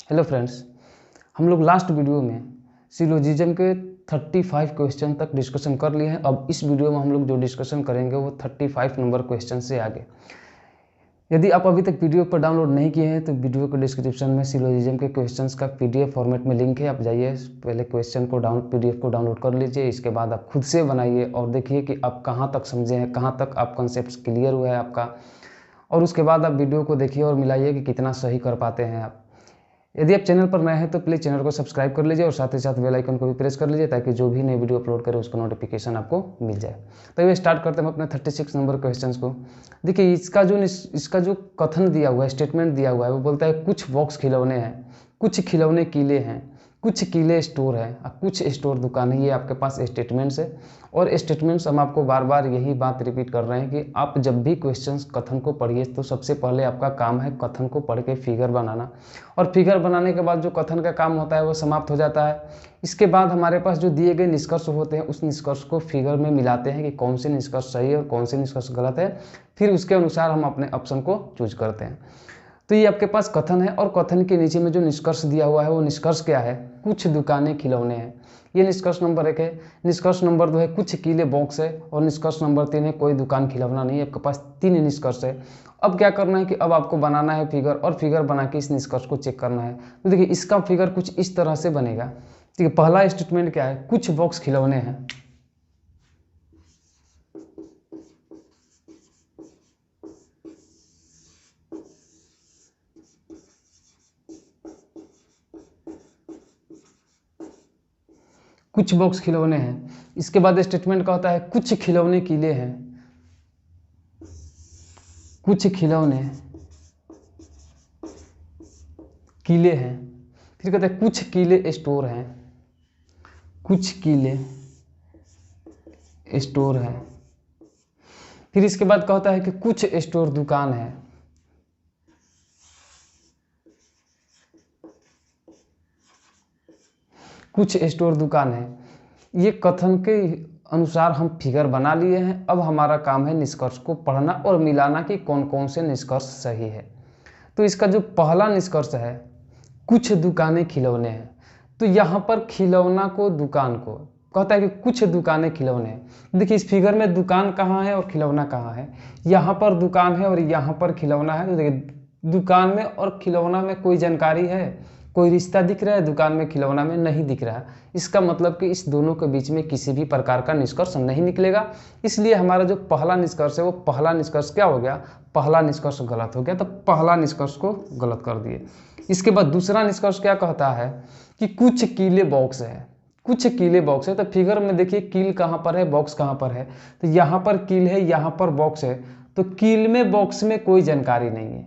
Hello friends, हम लोग last video में सिलोजिज्म के 35 क्वेश्चन तक डिस्कशन कर लिए हैं। अब इस वीडियो में हम लोग जो डिस्कशन करेंगे वो 35 नंबर क्वेश्चन से आगे। यदि आप अभी तक वीडियो पर डाउनलोड नहीं किए हैं तो वीडियो के डिस्क्रिप्शन में सिलोजिज्म के क्वेश्चंस का पीडीएफ फॉर्मेट में लिंक है। आप जाइए, पहले क्वेश्चन को पीडीएफ को डाउनलोड कर लीजिए। इसके बाद आप खुद से बनाइए और देखिए कि आप कहाँ तक समझे हैं, कहाँ तक आप कॉन्सेप्ट क्लियर हुआ है आपका, और उसके बाद आप वीडियो को देखिए और मिलाइए कि कितना सही कर पाते हैं आप। यदि आप चैनल पर नए हैं तो प्लीज़ चैनल को सब्सक्राइब कर लीजिए और साथ ही साथ बेल आइकन को भी प्रेस कर लीजिए ताकि जो भी नई वीडियो अपलोड करें उसका नोटिफिकेशन आपको मिल जाए। तो ये स्टार्ट करते हैं अपने 36 नंबर क्वेश्चंस को। देखिए, इसका जो कथन दिया हुआ है, स्टेटमेंट दिया हुआ है, वो बोलता है कुछ बॉक्स खिलौने हैं, कुछ खिलौने कीले हैं, कुछ कीले स्टोर है और कुछ स्टोर दुकान है। ये आपके पास स्टेटमेंट्स है और स्टेटमेंट्स हम आपको बार बार यही बात रिपीट कर रहे हैं कि आप जब भी क्वेश्चंस कथन को पढ़िए तो सबसे पहले आपका काम है कथन को पढ़ के फिगर बनाना, और फिगर बनाने के बाद जो कथन का काम होता है वो समाप्त हो जाता है। इसके बाद हमारे पास जो दिए गए निष्कर्ष होते हैं उस निष्कर्ष को फिगर में मिलाते हैं कि कौन से निष्कर्ष सही है और कौन से निष्कर्ष गलत है, फिर उसके अनुसार हम अपने ऑप्शन को चूज करते हैं। तो ये आपके पास कथन है और कथन के नीचे में जो निष्कर्ष दिया हुआ है वो निष्कर्ष क्या है? कुछ दुकानें खिलौने हैं। ये निष्कर्ष नंबर 1 है। निष्कर्ष नंबर 2 है कुछ कीले बॉक्स है, और निष्कर्ष नंबर 3 है कोई दुकान खिलौना नहीं है। आपके पास 3 निष्कर्ष है। अब क्या करना है कि अब आपको बनाना है फिगर, और फिगर बना के इस निष्कर्ष को चेक करना है। तो देखिए, इसका फिगर कुछ इस तरह से बनेगा। ठीक है, पहला स्टेटमेंट क्या है? कुछ बॉक्स खिलौने हैं। कुछ बॉक्स खिलौने हैं। इसके बाद स्टेटमेंट का होता है कुछ खिलौने कीले हैं, कुछ खिलौने कीले हैं। फिर कहते हैं कुछ कीले स्टोर हैं, कुछ कीले स्टोर हैं। फिर इसके बाद क्या होता है कि कुछ स्टोर दुकान है, कुछ स्टोर दुकान है। ये कथन के अनुसार हम फिगर बना लिए हैं। अब हमारा काम है निष्कर्ष को पढ़ना और मिलाना कि कौन कौन से निष्कर्ष सही है। तो इसका जो पहला निष्कर्ष है कुछ दुकानें खिलौने हैं, तो यहाँ पर खिलौना को दुकान को कहता है कि कुछ दुकानें खिलौने हैं। देखिए, इस फिगर में दुकान कहाँ है और खिलौना कहाँ है? यहाँ पर दुकान है और यहाँ पर खिलौना है। तो देखिए, दुकान में और खिलौना में कोई जानकारी है, कोई रिश्ता दिख रहा है? दुकान में खिलौना में नहीं दिख रहा है। इसका मतलब कि इस दोनों के बीच में किसी भी प्रकार का निष्कर्ष नहीं निकलेगा। इसलिए हमारा जो पहला निष्कर्ष है वो पहला निष्कर्ष क्या हो गया? पहला निष्कर्ष गलत हो गया। तो पहला निष्कर्ष को गलत कर दिए। इसके बाद दूसरा निष्कर्ष क्या कहता है कि कुछ कीले बॉक्स है, कुछ कीले बॉक्स है। तो फिगर में देखिए, कील कहाँ पर है, बॉक्स कहाँ पर है? तो यहाँ पर कील है, यहाँ पर बॉक्स है। तो कील में बॉक्स में कोई जानकारी नहीं है,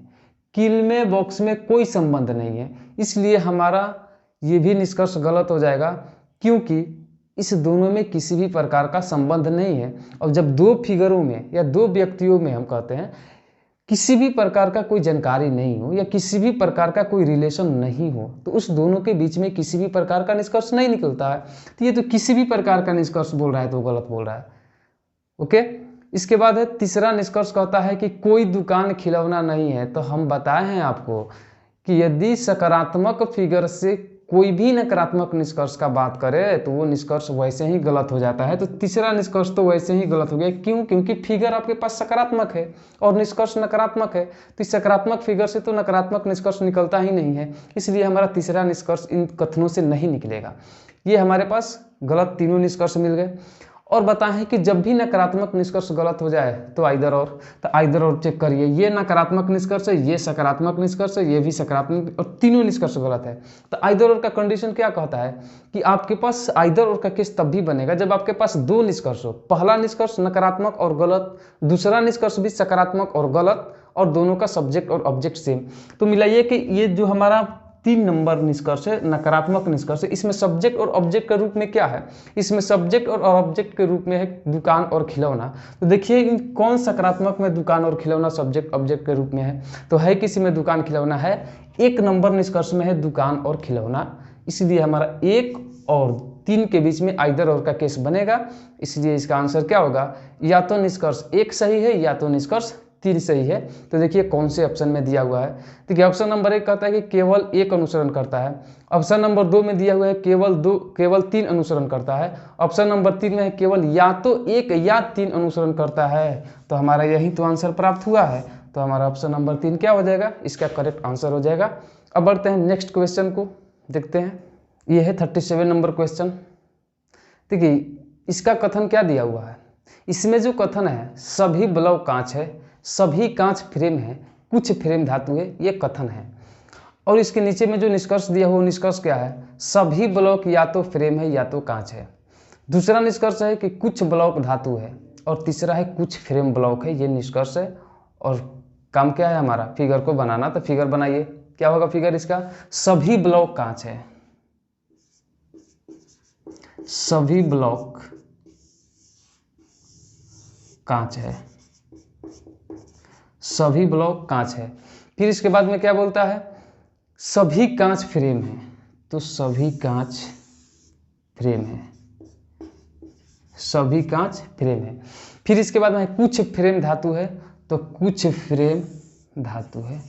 कील में बॉक्स में कोई संबंध नहीं है। इसलिए हमारा ये भी निष्कर्ष गलत हो जाएगा, क्योंकि इस दोनों में किसी भी प्रकार का संबंध नहीं है। और जब दो फिगरों में या दो व्यक्तियों में हम कहते हैं किसी भी प्रकार का कोई जानकारी नहीं हो या किसी भी प्रकार का कोई रिलेशन नहीं हो, तो उस दोनों के बीच में किसी भी प्रकार का निष्कर्ष नहीं निकलता है। तो ये तो किसी भी प्रकार का निष्कर्ष बोल रहा है तो गलत बोल रहा है। ओके, इसके बाद है तीसरा निष्कर्ष कहता है कि कोई दुकान खिलौना नहीं है। तो हम बताए हैं आपको कि यदि सकारात्मक फिगर से कोई भी नकारात्मक निष्कर्ष का बात करे तो वो निष्कर्ष वैसे ही गलत हो जाता है। तो तीसरा निष्कर्ष तो वैसे ही गलत हो गया। क्यों? क्योंकि फिगर आपके पास सकारात्मक है और निष्कर्ष नकारात्मक है। तो इस सकारात्मक फिगर से तो नकारात्मक निष्कर्ष निकलता ही नहीं है। इसलिए हमारा तीसरा निष्कर्ष इन कथनों से नहीं निकलेगा। ये हमारे पास गलत तीनों निष्कर्ष मिल गए। और बताएं कि जब भी नकारात्मक निष्कर्ष गलत हो जाए तो आइदर और, तो आइदर और चेक करिए। ये नकारात्मक निष्कर्ष है, ये सकारात्मक निष्कर्ष है, ये भी सकारात्मक, और तीनों निष्कर्ष गलत है। तो आइदर और का कंडीशन क्या कहता है कि आपके पास आइदर और का केस तब भी बनेगा जब आपके पास दो निष्कर्ष हो। पहला निष्कर्ष नकारात्मक और गलत, दूसरा निष्कर्ष भी सकारात्मक और गलत, और दोनों का सब्जेक्ट और ऑब्जेक्ट सेम। तो मिलाइए कि ये जो हमारा 3 नंबर निष्कर्ष है, नकारात्मक निष्कर्ष है, इसमें सब्जेक्ट और ऑब्जेक्ट के रूप में क्या है? इसमें सब्जेक्ट और ऑब्जेक्ट के रूप में है दुकान और खिलौना। तो देखिए, कौन सकारात्मक में दुकान और खिलौना सब्जेक्ट ऑब्जेक्ट के रूप में है? तो है किसी में दुकान खिलौना है। 1 नंबर निष्कर्ष में है दुकान और खिलौना। इसलिए हमारा 1 और 3 के बीच में आइदर और का केस बनेगा। इसलिए इसका आंसर क्या होगा? या तो निष्कर्ष 1 सही है या तो निष्कर्ष 3 सही है। तो देखिए कौन से ऑप्शन में दिया हुआ है। देखिए ऑप्शन नंबर 1 कहता है कि केवल 1 अनुसरण करता है। ऑप्शन नंबर 2 में दिया हुआ है केवल 3 अनुसरण करता है। ऑप्शन नंबर 3 में है केवल या तो 1 या 3 अनुसरण करता है। तो हमारा यही तो आंसर प्राप्त हुआ है। तो हमारा ऑप्शन नंबर 3 क्या हो जाएगा, इसका करेक्ट आंसर हो जाएगा। अब बढ़ते हैं नेक्स्ट क्वेश्चन को देखते हैं। ये है 37 नंबर क्वेश्चन। देखिए इसका कथन क्या दिया हुआ है। इसमें जो कथन है सभी ब्लॉक कांच है, सभी कांच फ्रेम है, कुछ फ्रेम धातु है, ये कथन है। और इसके नीचे में जो निष्कर्ष दिया हुआ निष्कर्ष क्या है, सभी ब्लॉक या तो फ्रेम है या तो कांच है। दूसरा निष्कर्ष है कि कुछ ब्लॉक धातु है और तीसरा है कुछ फ्रेम ब्लॉक है, ये निष्कर्ष है। और काम क्या है हमारा, फिगर को बनाना। तो फिगर बनाइए, क्या होगा फिगर इसका, सभी ब्लॉक कांच है, सभी ब्लॉक कांच है, सभी ब्लॉक कांच है। फिर इसके बाद में क्या बोलता है, सभी कांच फ्रेम है। तो सभी कांच फ्रेम है, सभी कांच फ्रेम है। फिर इसके बाद में कुछ फ्रेम धातु है। तो कुछ फ्रेम धातु है,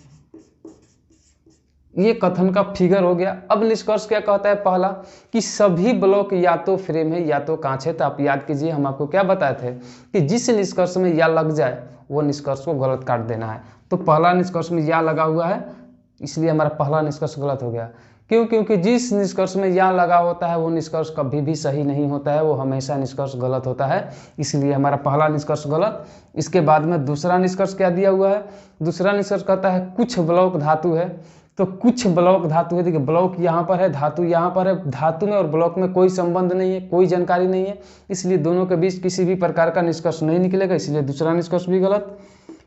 ये कथन का फिगर हो गया। अब निष्कर्ष क्या कहता है, पहला कि सभी ब्लॉक या तो फ्रेम है या तो कांच है। तो आप याद कीजिए हम आपको क्या बताए थे कि जिस निष्कर्ष में या लग जाए वो निष्कर्ष को गलत काट देना है। तो पहला निष्कर्ष में या लगा हुआ है, इसलिए हमारा पहला निष्कर्ष गलत हो गया। क्यों, क्योंकि जिस निष्कर्ष में या लगा होता है वो निष्कर्ष कभी भी सही नहीं होता है, वो हमेशा निष्कर्ष गलत होता है, इसलिए हमारा पहला निष्कर्ष गलत। इसके बाद में दूसरा निष्कर्ष क्या दिया हुआ है, दूसरा निष्कर्ष कहता है कुछ ब्लॉक धातु है। तो कुछ ब्लॉक धातु है, देखिए ब्लॉक यहाँ पर है, धातु यहाँ पर है, धातु में और ब्लॉक में कोई संबंध नहीं है, कोई जानकारी नहीं है, इसलिए दोनों के बीच किसी भी प्रकार का निष्कर्ष नहीं निकलेगा, इसलिए दूसरा निष्कर्ष भी गलत।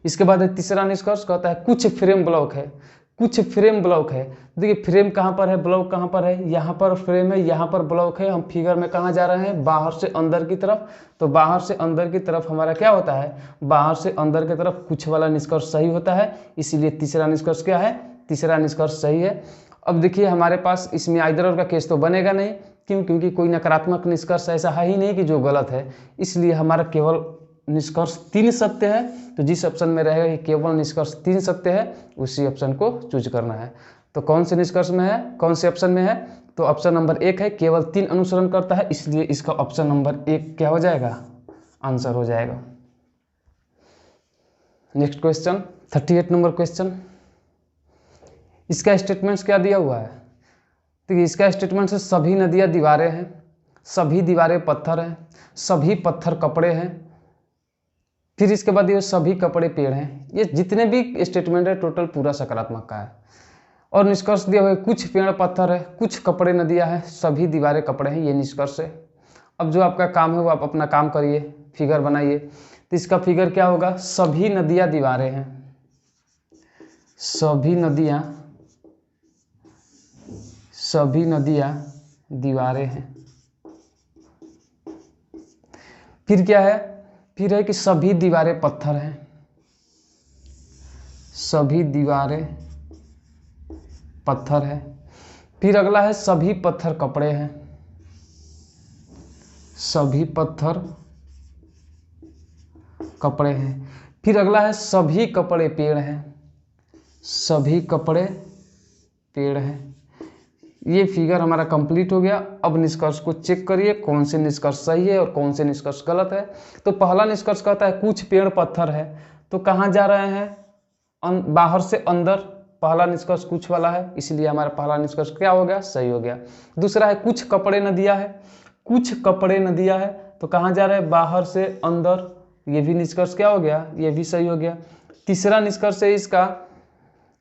इसके बाद तीसरा निष्कर्ष कहता है कुछ फ्रेम ब्लॉक है, कुछ फ्रेम ब्लॉक है। देखिए फ्रेम कहाँ पर है, ब्लॉक कहाँ पर है, यहाँ पर फ्रेम है, यहाँ पर ब्लॉक है। हम फिगर में कहाँ जा रहे हैं, बाहर से अंदर की तरफ। तो बाहर से अंदर की तरफ हमारा क्या होता है, बाहर से अंदर की तरफ कुछ वाला निष्कर्ष सही होता है, इसीलिए तीसरा निष्कर्ष क्या है, तीसरा निष्कर्ष सही है। अब देखिए हमारे पास इसमें आइदर और का केस तो बनेगा नहीं, क्यों, क्योंकि कोई नकारात्मक निष्कर्ष ऐसा है ही नहीं कि जो गलत है, इसलिए हमारा केवल निष्कर्ष 3 सत्य है। तो जिस ऑप्शन में रहेगा कि केवल निष्कर्ष 3 सत्य है, उसी ऑप्शन को चूज करना है। तो कौन से निष्कर्ष में है, कौन से ऑप्शन में है, तो ऑप्शन नंबर 1 है केवल 3 अनुसरण करता है, इसलिए इसका ऑप्शन नंबर 1 क्या हो जाएगा, आंसर हो जाएगा। Next question 38 number question. इसका स्टेटमेंट्स क्या दिया हुआ है, तो इसका स्टेटमेंट है सभी नदियाँ दीवारें हैं, सभी दीवारें पत्थर हैं, सभी पत्थर कपड़े हैं। फिर इसके बाद ये सभी कपड़े पेड़ हैं। ये जितने भी स्टेटमेंट है टोटल पूरा सकारात्मक का है। और निष्कर्ष दिया हुआ है कुछ पेड़ पत्थर है, कुछ कपड़े नदियाँ हैं, सभी दीवारें कपड़े हैं, ये निष्कर्ष है। अब जो आपका काम है वो आप अपना काम करिए, फिगर बनाइए। तो इसका फिगर क्या होगा, सभी नदियाँ दीवारें हैं, सभी नदियाँ दीवारें हैं। फिर क्या है, फिर है कि सभी दीवारें पत्थर हैं, सभी दीवारें पत्थर है। फिर अगला है सभी पत्थर कपड़े हैं, सभी पत्थर कपड़े हैं। फिर अगला है सभी कपड़े पेड़ हैं, सभी कपड़े पेड़ हैं। ये फिगर हमारा कंप्लीट हो गया। अब निष्कर्ष को चेक करिए कौन से निष्कर्ष सही है और कौन से निष्कर्ष गलत है। तो पहला निष्कर्ष कहता है कुछ पेड़ पत्थर है, तो कहाँ जा रहे हैं, बाहर से अंदर। पहला निष्कर्ष कुछ वाला है, इसलिए हमारा पहला निष्कर्ष क्या हो गया, सही हो गया। दूसरा है कुछ कपड़े नदियाँ है, कुछ कपड़े नदियाँ है, तो कहाँ जा रहे हैं, बाहर से अंदर। ये भी निष्कर्ष क्या हो गया, ये भी सही हो गया। तीसरा निष्कर्ष है इसका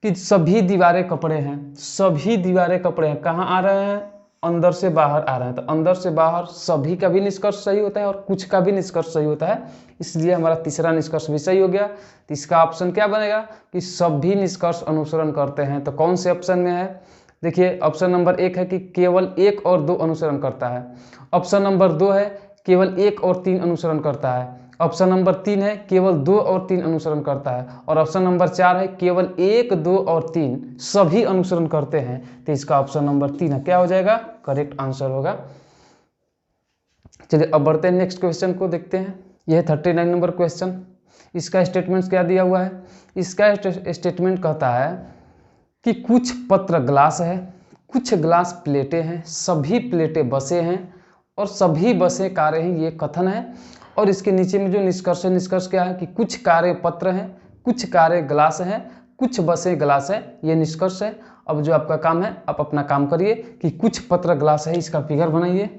कि सभी दीवारें कपड़े हैं, सभी दीवारें कपड़े हैं, कहाँ आ रहे हैं, अंदर से बाहर आ रहे हैं। तो अंदर से बाहर सभी का भी निष्कर्ष सही होता है और कुछ का भी निष्कर्ष सही होता है, इसलिए हमारा तीसरा निष्कर्ष भी सही हो गया। तो इसका ऑप्शन क्या बनेगा कि सभी निष्कर्ष अनुसरण करते हैं। तो कौन से ऑप्शन में है, देखिए ऑप्शन नंबर 1 है कि केवल 1 और 2 अनुसरण करता है। ऑप्शन नंबर 2 है केवल 1 और 3 अनुसरण करता है। ऑप्शन नंबर 3 है केवल 2 और 3 अनुसरण करता है। और ऑप्शन नंबर 4 है केवल 1, 2 और 3 सभी अनुसरण करते हैं। तो इसका ऑप्शन नंबर 3 है, क्या हो जाएगा, करेक्ट आंसर होगा। चलिए अब बढ़ते हैं नेक्स्ट क्वेश्चन को देखते हैं। यह है 39 नंबर क्वेश्चन। इसका स्टेटमेंट क्या दिया हुआ है? इसका स्टेटमेंट कहता है कि कुछ पत्र ग्लास है, कुछ ग्लास प्लेटें हैं, सभी प्लेटें बसें हैं और सभी बसें कारें हैं, ये कथन है। और इसके नीचे में जो निष्कर्ष है, निष्कर्ष क्या है कि कुछ कारें पत्र हैं, कुछ कारें ग्लास हैं, कुछ बसें ग्लास है, ये निष्कर्ष है। अब जो आपका काम है, आप अपना काम करिए कि कुछ पत्र ग्लास है, इसका फिगर बनाइए।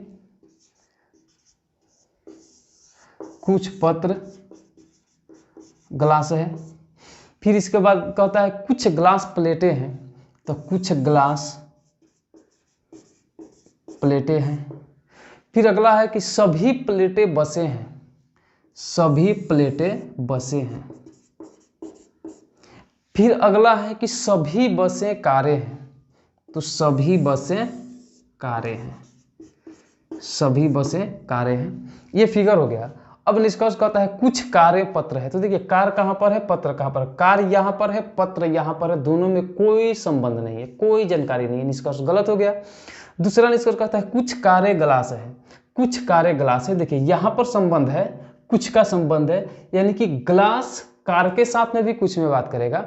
कुछ पत्र ग्लास है। फिर इसके बाद कहता है कुछ ग्लास प्लेटें हैं, तो कुछ ग्लास प्लेटें हैं। फिर अगला है कि सभी प्लेटें बसें हैं, सभी प्लेटें बसें हैं। फिर अगला है कि सभी बसें कारें हैं, तो सभी बसें कारें हैं, सभी बसें कारें हैं। ये फिगर हो गया। अब निष्कर्ष कहता है कुछ कारें पत्र है। तो देखिए कार कहाँ पर है, पत्र कहाँ पर? कार यहाँ पर है, पत्र यहाँ पर है, दोनों में कोई संबंध नहीं है, कोई जानकारी नहीं है, निष्कर्ष गलत हो गया। दूसरा निष्कर्ष कहता है कुछ कारें ग्लास है, कुछ कारें ग्लास है। देखिए यहाँ पर संबंध है, कुछ का संबंध है, यानी कि ग्लास कार के साथ में भी कुछ में बात करेगा,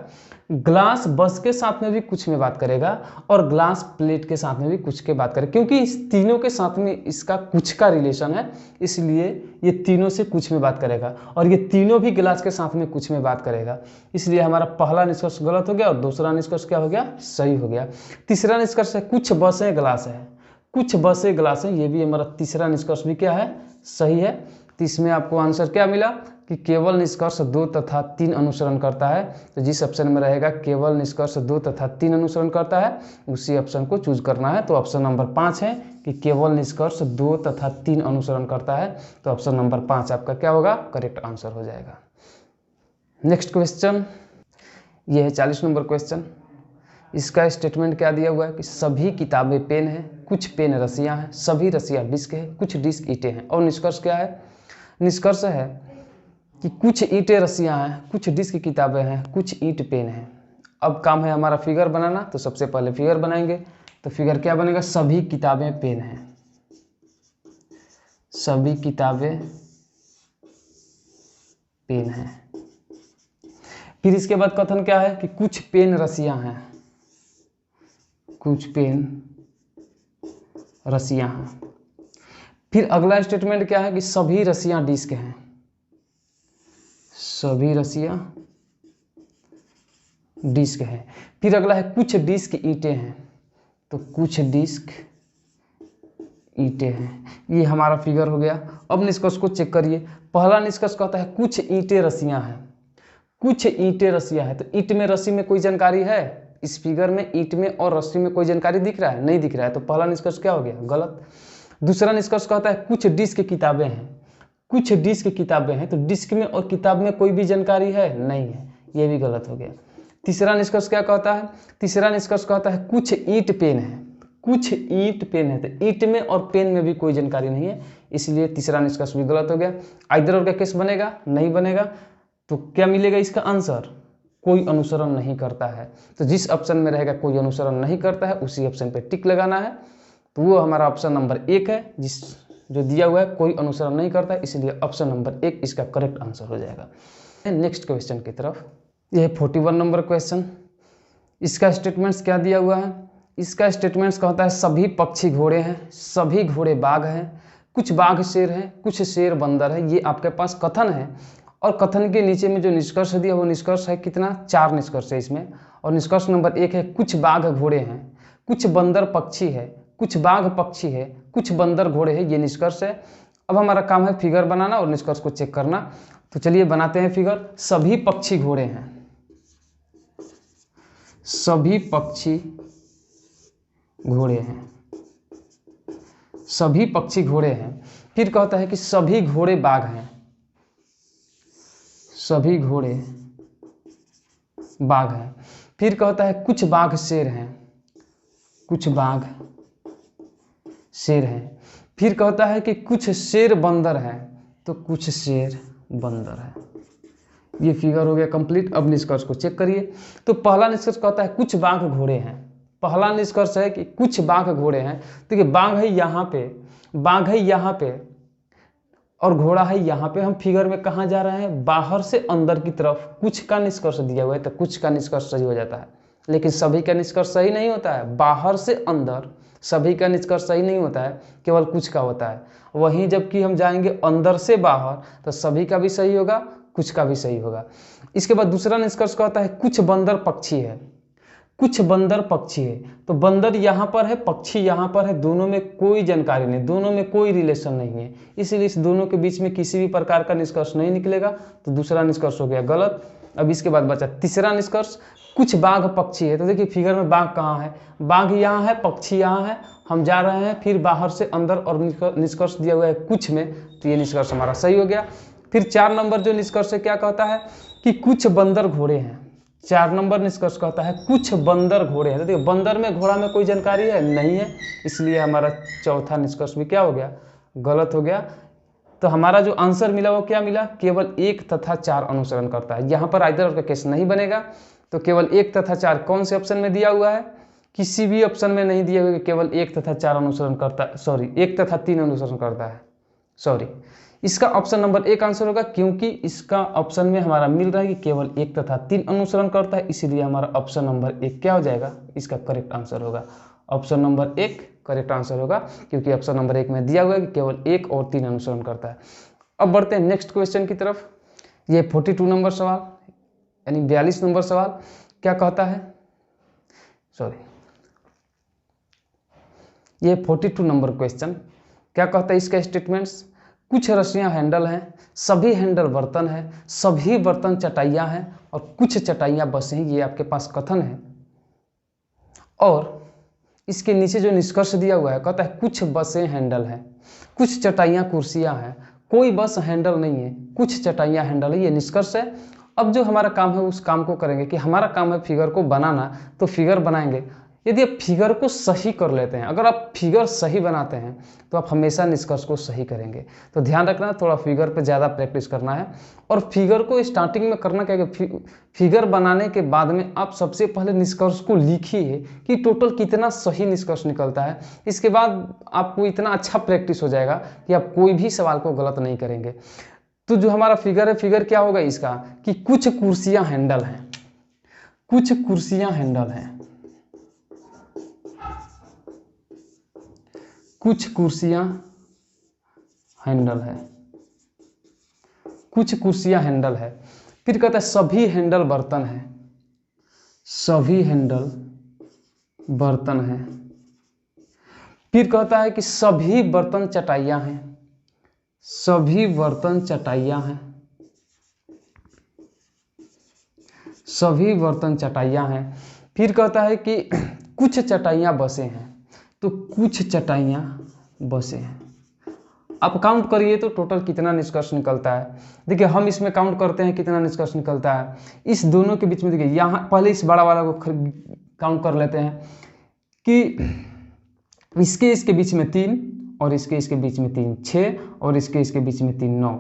ग्लास बस के साथ में भी कुछ में बात करेगा और ग्लास प्लेट के साथ में भी कुछ के बात करेगा, क्योंकि इस तीनों के साथ में इसका कुछ का रिलेशन है, इसलिए ये तीनों से कुछ में बात करेगा और ये तीनों भी ग्लास के साथ में कुछ में बात करेगा। इसलिए हमारा पहला निष्कर्ष गलत हो गया और दूसरा निष्कर्ष क्या हो गया? सही हो गया। तीसरा निष्कर्ष है कुछ बसें ग्लास है, कुछ बसें ग्लास है, ये भी हमारा तीसरा निष्कर्ष भी क्या है? सही है। तो इसमें आपको आंसर क्या मिला कि केवल निष्कर्ष 2 तथा 3 अनुसरण करता है। तो जिस ऑप्शन में रहेगा केवल निष्कर्ष 2 तथा 3 अनुसरण करता है, उसी ऑप्शन को चूज करना है। तो ऑप्शन नंबर 5 है कि केवल निष्कर्ष 2 तथा 3 अनुसरण करता है। तो ऑप्शन नंबर 5 आपका क्या होगा? करेक्ट आंसर हो जाएगा। नेक्स्ट क्वेश्चन, ये है 40 नंबर क्वेश्चन। इसका स्टेटमेंट क्या दिया हुआ है कि सभी किताबें पेन हैं, कुछ पेन रस्सियाँ हैं, सभी रस्सियाँ डिस्क है, कुछ डिस्क ईंटें हैं। और निष्कर्ष क्या है? निष्कर्ष है कि कुछ ईंटें रस्सियाँ हैं, कुछ डिस्क किताबें हैं, कुछ ईंट पेन हैं। अब काम है हमारा फिगर बनाना, तो सबसे पहले फिगर बनाएंगे। तो फिगर क्या बनेगा? सभी किताबें पेन हैं, सभी किताबें पेन हैं। फिर इसके बाद कथन क्या है कि कुछ पेन रस्सियाँ हैं, कुछ पेन रस्सियाँ हैं। फिर अगला स्टेटमेंट क्या है कि सभी रस्सियाँ डिस्क हैं, सभी रस्सियाँ डिस्क है। फिर अगला है कुछ डिस्क ईंटें हैं, तो कुछ डिस्क ईंटें हैं। ये हमारा फिगर हो गया। अब निष्कर्ष को चेक करिए। पहला निष्कर्ष कहता है कुछ ईंटें रस्सियाँ हैं, कुछ ईंटें रस्सियाँ हैं। तो ईंट में रस्सी में कोई जानकारी है? इस फिगर में ईंट में और रस्सी में कोई जानकारी दिख रहा है? नहीं दिख रहा है। तो पहला निष्कर्ष क्या हो गया? गलत। दूसरा निष्कर्ष कहता है कुछ डिस्क किताबें हैं, कुछ डिस्क किताबें हैं। तो डिस्क में और किताब में कोई भी जानकारी है? नहीं है, ये भी गलत हो गया। तीसरा निष्कर्ष क्या कहता है? तीसरा निष्कर्ष कहता है कुछ ईंट पेन है, कुछ ईंट पेन है। तो ईंट में और पेन में भी कोई जानकारी नहीं है, इसलिए तीसरा निष्कर्ष भी गलत हो गया। आइदर और का केस बनेगा? नहीं बनेगा। तो क्या मिलेगा इसका आंसर? कोई अनुसरण नहीं करता है। तो जिस ऑप्शन में रहेगा कोई अनुसरण नहीं करता है, उसी ऑप्शन पे टिक लगाना है। तो वो हमारा ऑप्शन नंबर 1 है, जिस जो दिया हुआ है कोई अनुसरण नहीं करता है, इसलिए ऑप्शन नंबर 1 इसका करेक्ट आंसर हो जाएगा। नेक्स्ट क्वेश्चन की तरफ, यह 41 नंबर क्वेश्चन। इसका स्टेटमेंट्स क्या दिया हुआ है? इसका स्टेटमेंट्स कहता है सभी पक्षी घोड़े हैं, सभी घोड़े बाघ हैं, कुछ बाघ शेर हैं, कुछ शेर बंदर है। ये आपके पास कथन है और कथन के नीचे में जो निष्कर्ष दिया वो निष्कर्ष है कितना? 4 निष्कर्ष है इसमें। और निष्कर्ष नंबर 1 है कुछ बाघ घोड़े हैं, कुछ बंदर पक्षी है, कुछ बाघ पक्षी है, कुछ बंदर घोड़े है, ये निष्कर्ष है। अब हमारा काम है फिगर बनाना और निष्कर्ष को चेक करना। तो चलिए बनाते हैं फिगर। सभी पक्षी घोड़े हैं, सभी पक्षी घोड़े हैं, सभी पक्षी घोड़े हैं। फिर कहता है कि सभी घोड़े बाघ हैं, सभी घोड़े बाघ हैं। फिर कहता है कुछ बाघ शेर हैं, कुछ बाघ शेर हैं। फिर कहता है कि कुछ शेर बंदर हैं, तो कुछ शेर बंदर है। ये फिगर हो गया कंप्लीट। अब निष्कर्ष को चेक करिए। तो पहला निष्कर्ष कहता है कुछ बाघ घोड़े हैं। पहला निष्कर्ष है कि कुछ बाघ घोड़े हैं। देखिए बाघ है यहाँ पे, बाघ है यहाँ पे और घोड़ा है यहाँ पे। हम फिगर में कहाँ जा रहे हैं, बाहर से अंदर की तरफ। कुछ का निष्कर्ष दिया हुआ है तो कुछ का निष्कर्ष सही हो जाता है, लेकिन सभी का निष्कर्ष सही नहीं होता है। बाहर से अंदर सभी का निष्कर्ष सही नहीं होता है, केवल कुछ का होता है। वहीं जबकि हम जाएंगे अंदर से बाहर तो सभी का भी सही होगा, कुछ का भी सही होगा। इसके बाद दूसरा निष्कर्ष कहता है कुछ बंदर पक्षी है। कुछ बंदर पक्षी है, तो बंदर यहाँ पर है, पक्षी यहाँ पर है, दोनों में कोई जानकारी नहीं, दोनों में कोई रिलेशन नहीं है, इसलिए इस दोनों के बीच में किसी भी प्रकार का निष्कर्ष नहीं निकलेगा, तो दूसरा निष्कर्ष हो गया गलत। अब इसके बाद बचा तीसरा निष्कर्ष, कुछ बाघ पक्षी है। तो देखिए फिगर में बाघ कहाँ है, बाघ यहाँ है, पक्षी यहाँ है, हम जा रहे हैं फिर बाहर से अंदर और निष्कर्ष दिया हुआ है कुछ में, तो ये निष्कर्ष हमारा सही हो गया। फिर 4 नंबर जो निष्कर्ष है क्या कहता है कि कुछ बंदर घोड़े हैं। 4 नंबर निष्कर्ष कहता है कुछ बंदर घोड़े हैं। तो देखिए बंदर में घोड़ा में कोई जानकारी है नहीं है, इसलिए हमारा चौथा निष्कर्ष भी क्या हो गया, गलत हो गया। तो हमारा जो आंसर मिला वो क्या मिला, केवल 1 तथा 4 अनुसरण करता है। यहाँ पर आइदर का केस नहीं बनेगा, तो केवल 1 तथा 4 कौन से ऑप्शन में दिया हुआ है, किसी भी ऑप्शन में नहीं दिया हुआ, केवल 1 तथा 4 अनुसरण करता है, सॉरी 1 तथा 3 अनुसरण करता है, सॉरी। इसका ऑप्शन नंबर 1 आंसर होगा, क्योंकि इसका ऑप्शन में हमारा मिल रहा है कि केवल 1 तथा 3 अनुसरण करता है, इसीलिए हमारा ऑप्शन नंबर 1 क्या हो जाएगा, इसका करेक्ट आंसर होगा। ऑप्शन नंबर 1 करेक्ट आंसर होगा, क्योंकि ऑप्शन नंबर 1 में दिया हुआ है कि केवल 1 और 3 अनुसरण करता है। अब बढ़ते हैं नेक्स्ट क्वेश्चन की तरफ। ये 42 नंबर सवाल यानी 42 नंबर सवाल क्या कहता है, सॉरी ये 42 नंबर क्वेश्चन क्या कहता है, इसका स्टेटमेंट्स, कुछ रस्सियां हैंडल हैं, सभी हैंडल बर्तन हैं, सभी बर्तन चटाइयाँ हैं और कुछ चटाइयाँ बसें हैं। ये आपके पास कथन है। और इसके नीचे जो निष्कर्ष दिया हुआ है कहता है कुछ बसें हैंडल हैं, कुछ चटाइयाँ कुर्सियाँ हैं, कोई बस हैंडल नहीं है, कुछ चटाइयाँ हैंडल है। ये निष्कर्ष है। अब जो हमारा काम है उस काम को करेंगे कि हमारा काम है फिगर को बनाना, तो फिगर बनाएंगे। यदि आप फिगर को सही कर लेते हैं, अगर आप फिगर सही बनाते हैं तो आप हमेशा निष्कर्ष को सही करेंगे। तो ध्यान रखना, थोड़ा फिगर पे ज़्यादा प्रैक्टिस करना है। और फिगर को स्टार्टिंग में करना क्या है, फिगर बनाने के बाद में आप सबसे पहले निष्कर्ष को लिखिए कि टोटल कितना सही निष्कर्ष निकलता है। इसके बाद आपको इतना अच्छा प्रैक्टिस हो जाएगा कि आप कोई भी सवाल को गलत नहीं करेंगे। तो जो हमारा फिगर है, फिगर क्या होगा इसका कि कुछ कुर्सियाँ हैंडल हैं, कुछ कुर्सियाँ हैंडल हैं, कुछ कुर्सियां हैंडल है, कुछ कुर्सियां हैंडल है। फिर कहता है सभी हैंडल बर्तन है, सभी हैंडल बर्तन है। फिर कहता है कि सभी बर्तन चटाइयां हैं, सभी बर्तन चटाइयां हैं, सभी बर्तन चटाइयां हैं। फिर कहता है कि कुछ चटाइयां बसे हैं, तो कुछ चटाइयाँ बसे हैं। आप काउंट करिए तो टोटल कितना निष्कर्ष निकलता है। देखिए हम इसमें काउंट करते हैं कितना निष्कर्ष निकलता है। इस दोनों के बीच में देखिए यहाँ पहले इस बड़ा वाला को काउंट कर लेते हैं कि इसके बीच में 3 और इसके बीच में 3 6 और इसके बीच में 3 9,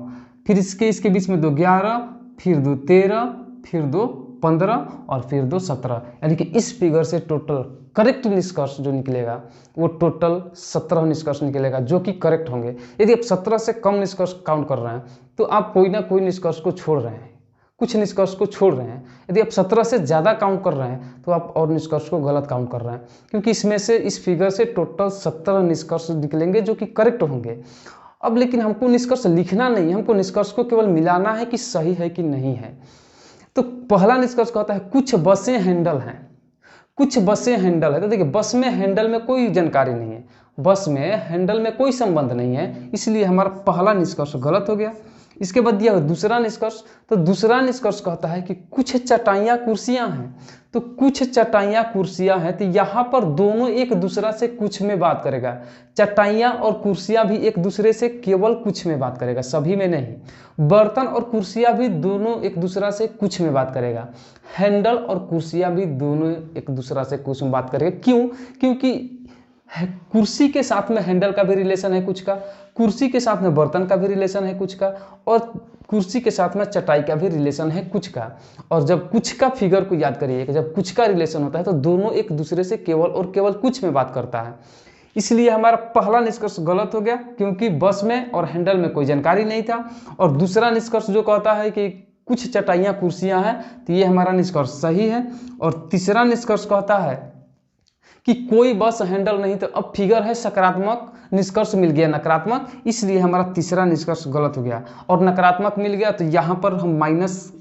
फिर इसके बीच में 2 11, फिर 2 13, फिर 2 15 और फिर 2 17, यानी कि इस फिगर से टोटल करेक्ट निष्कर्ष जो निकलेगा वो टोटल 17 निष्कर्ष निकलेगा, जो कि करेक्ट होंगे। यदि आप 17 से कम निष्कर्ष काउंट कर रहे हैं तो आप कोई ना कोई निष्कर्ष को छोड़ रहे हैं, कुछ निष्कर्ष को छोड़ रहे हैं। यदि आप 17 से ज़्यादा काउंट कर रहे हैं तो आप और निष्कर्ष को गलत काउंट कर रहे हैं, क्योंकि इसमें से इस फिगर से टोटल 17 निष्कर्ष निकलेंगे जो कि करेक्ट होंगे। अब लेकिन हमको निष्कर्ष लिखना नहीं, हमको निष्कर्ष को केवल मिलाना है कि सही है कि नहीं है। तो पहला निष्कर्ष कहता है कुछ बसें हैंडल हैं, कुछ बसें हैंडल है। तो देखिए बस में हैंडल में कोई जानकारी नहीं है, बस में हैंडल में कोई संबंध नहीं है, इसलिए हमारा पहला निष्कर्ष गलत हो गया। इसके बाद दिया दूसरा निष्कर्ष, तो दूसरा निष्कर्ष कहता है कि कुछ चटाइयाँ कुर्सियाँ हैं, तो कुछ चटाइयाँ कुर्सियाँ हैं, तो यहाँ पर दोनों एक दूसरा से कुछ में बात करेगा। चटाइयाँ और कुर्सियाँ भी एक दूसरे से केवल कुछ में बात करेगा, सभी में नहीं। बर्तन और कुर्सियाँ भी दोनों एक दूसरा से कुछ में बात करेगा। हैंडल और कुर्सियाँ भी दोनों एक दूसरा से कुछ में बात करेगा। क्यों? क्योंकि कुर्सी के साथ में हैंडल का भी रिलेशन है कुछ का, कुर्सी के साथ में बर्तन का भी रिलेशन है कुछ का, और कुर्सी के साथ में चटाई का भी रिलेशन है कुछ का। और जब कुछ का फिगर को याद करिए कि जब कुछ का रिलेशन होता है तो दोनों एक दूसरे से केवल और केवल कुछ में बात करता है। इसलिए हमारा पहला निष्कर्ष गलत हो गया, क्योंकि बस में और हैंडल में कोई जानकारी नहीं था। और दूसरा निष्कर्ष जो कहता है कि कुछ चटाइयाँ कुर्सियाँ हैं, तो ये हमारा निष्कर्ष सही है। और तीसरा निष्कर्ष कहता है कि कोई बस हैंडल नहीं, तो अब फिगर है सकारात्मक, निष्कर्ष मिल गया नकारात्मक, इसलिए हमारा तीसरा निष्कर्ष गलत हो गया। और नकारात्मक मिल गया तो यहाँ पर हम माइनस